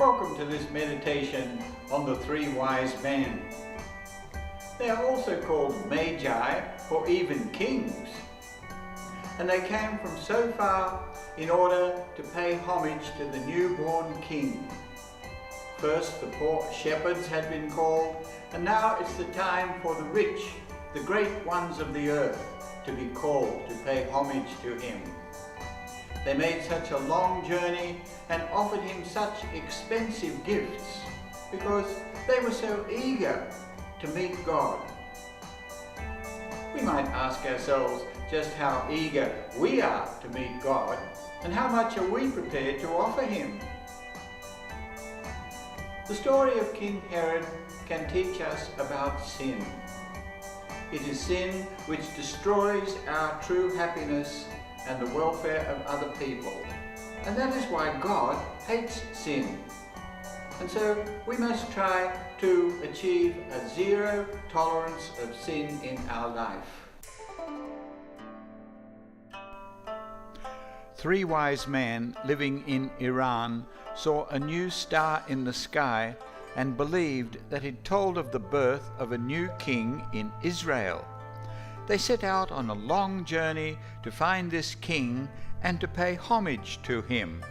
welcome to this meditation on the three wise men. They are also called magi or even kings, and they came from so far in order to pay homage to the newborn king. First the poor shepherds had been called, and now it's the time for the rich, the great ones of the earth, to be called to pay homage to him. They made such a long journey and offered him such expensive gifts because they were so eager to meet God. We might ask ourselves just how eager we are to meet God and how much are we prepared to offer him. The story of King Herod can teach us about sin. It is sin which destroys our true happiness and the welfare of other people. And that is why God hates sin. And so we must try to achieve a zero tolerance of sin in our life. Three wise men living in Iran saw a new star in the sky and believed that it told of the birth of a new king in Israel. They set out on a long journey to find this king and to pay homage to him.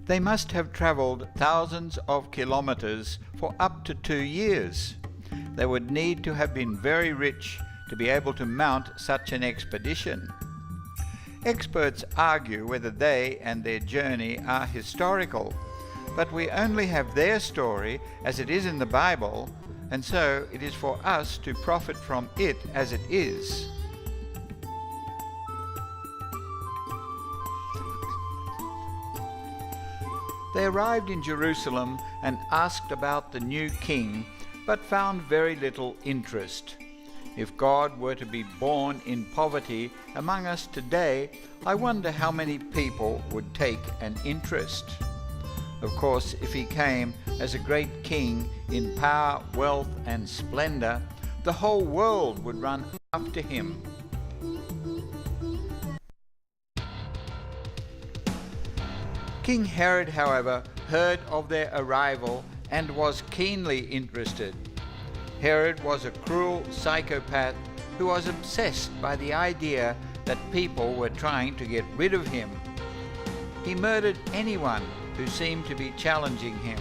They must have travelled thousands of kilometres for up to 2 years. They would need to have been very rich to be able to mount such an expedition. Experts argue whether they and their journey are historical, but we only have their story as it is in the Bible, and so it is for us to profit from it as it is. They arrived in Jerusalem and asked about the new king, but found very little interest. If God were to be born in poverty among us today, I wonder how many people would take an interest. Of course, if he came as a great king in power, wealth, and splendor, the whole world would run after him. King Herod, however, heard of their arrival and was keenly interested. Herod was a cruel psychopath who was obsessed by the idea that people were trying to get rid of him. He murdered anyone who seemed to be challenging him.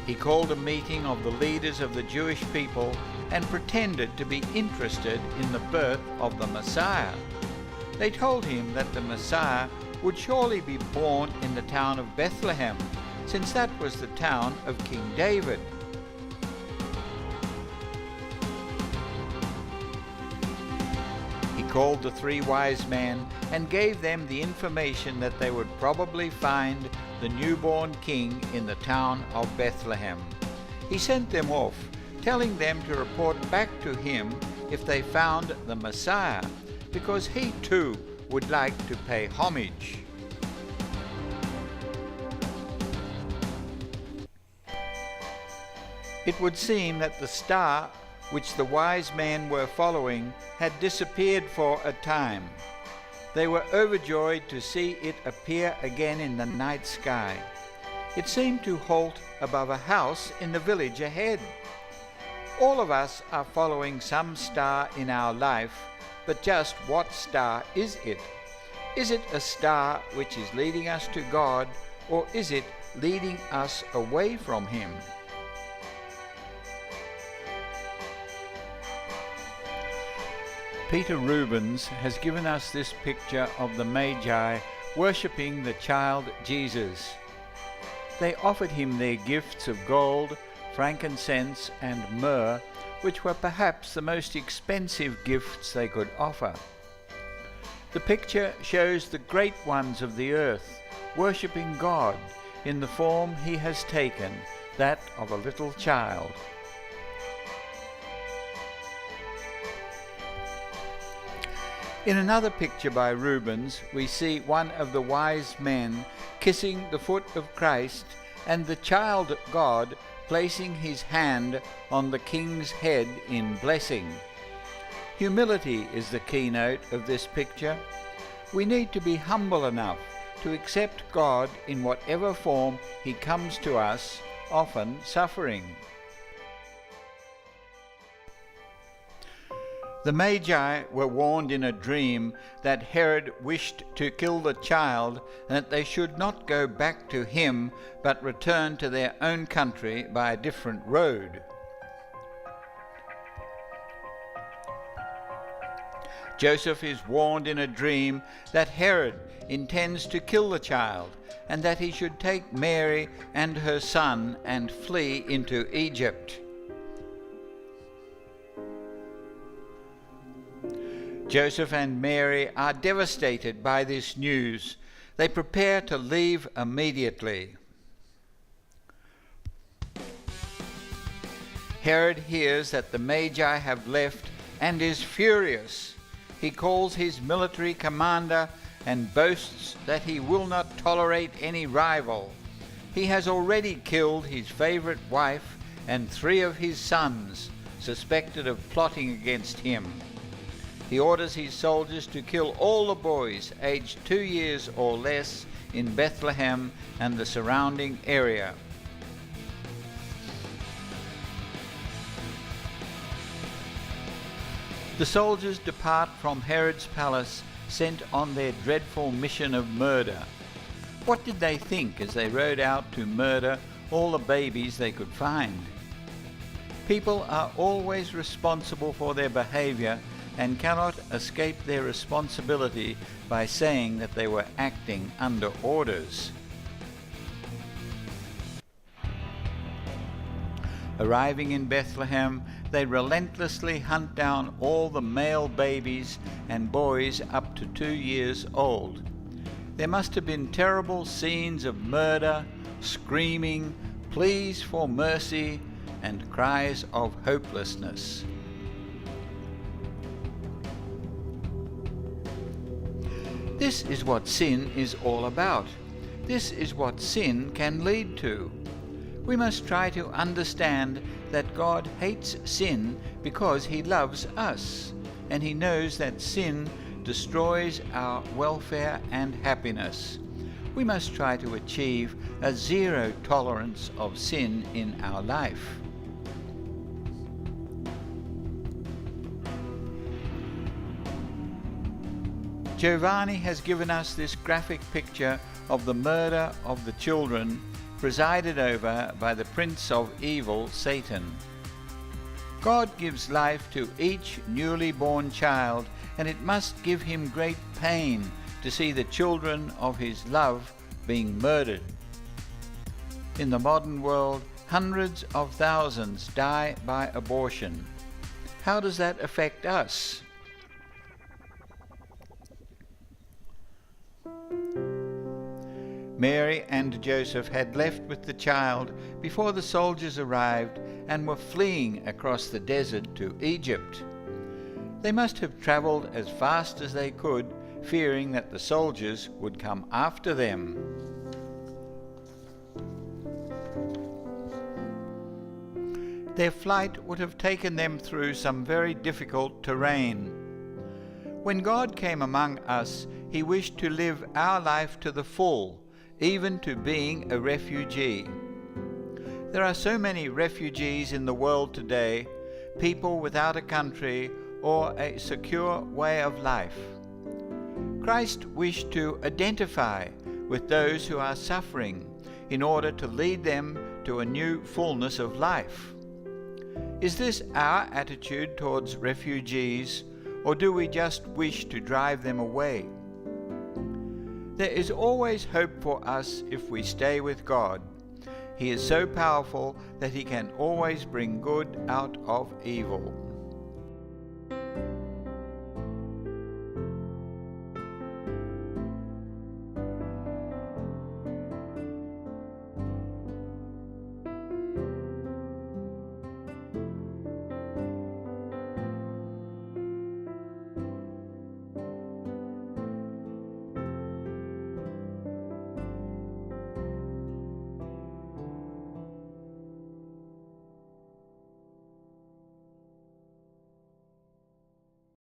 He called a meeting of the leaders of the Jewish people and pretended to be interested in the birth of the Messiah. They told him that the Messiah would surely be born in the town of Bethlehem, since that was the town of King David. He called the three wise men and gave them the information that they would probably find the newborn king in the town of Bethlehem. He sent them off, telling them to report back to him if they found the Messiah, because he too would like to pay homage. It would seem that the star which the wise men were following had disappeared for a time. They were overjoyed to see it appear again in the night sky. It seemed to halt above a house in the village ahead. All of us are following some star in our life, but just what star is it? Is it a star which is leading us to God, or is it leading us away from him? Peter Rubens has given us this picture of the Magi worshipping the child Jesus. They offered him their gifts of gold, frankincense, and myrrh, which were perhaps the most expensive gifts they could offer. The picture shows the great ones of the earth worshipping God in the form he has taken, that of a little child. In another picture by Rubens, we see one of the wise men kissing the foot of Christ and the child God placing his hand on the king's head in blessing. Humility is the keynote of this picture. We need to be humble enough to accept God in whatever form he comes to us, often suffering. The Magi were warned in a dream that Herod wished to kill the child and that they should not go back to him but return to their own country by a different road. Joseph is warned in a dream that Herod intends to kill the child and that he should take Mary and her son and flee into Egypt. Joseph and Mary are devastated by this news. They prepare to leave immediately. Herod hears that the Magi have left and is furious. He calls his military commander and boasts that he will not tolerate any rival. He has already killed his favorite wife and 3 of his sons, suspected of plotting against him. He orders his soldiers to kill all the boys aged 2 years or less in Bethlehem and the surrounding area. The soldiers depart from Herod's palace, sent on their dreadful mission of murder. What did they think as they rode out to murder all the babies they could find? People are always responsible for their behavior and cannot escape their responsibility by saying that they were acting under orders. Arriving in Bethlehem, they relentlessly hunt down all the male babies and boys up to 2 years old. There must have been terrible scenes of murder, screaming, pleas for mercy, and cries of hopelessness. This is what sin is all about. This is what sin can lead to. We must try to understand that God hates sin because he loves us, and he knows that sin destroys our welfare and happiness. We must try to achieve a zero tolerance of sin in our life. Giovanni has given us this graphic picture of the murder of the children presided over by the prince of evil, Satan. God gives life to each newly born child, and it must give him great pain to see the children of his love being murdered. In the modern world, hundreds of thousands die by abortion. How does that affect us? Mary and Joseph had left with the child before the soldiers arrived and were fleeing across the desert to Egypt. They must have traveled as fast as they could, fearing that the soldiers would come after them. Their flight would have taken them through some very difficult terrain. When God came among us, he wished to live our life to the full, even to being a refugee. There are so many refugees in the world today, people without a country or a secure way of life. Christ wished to identify with those who are suffering in order to lead them to a new fullness of life. Is this our attitude towards refugees, or do we just wish to drive them away? There is always hope for us if we stay with God. He is so powerful that he can always bring good out of evil.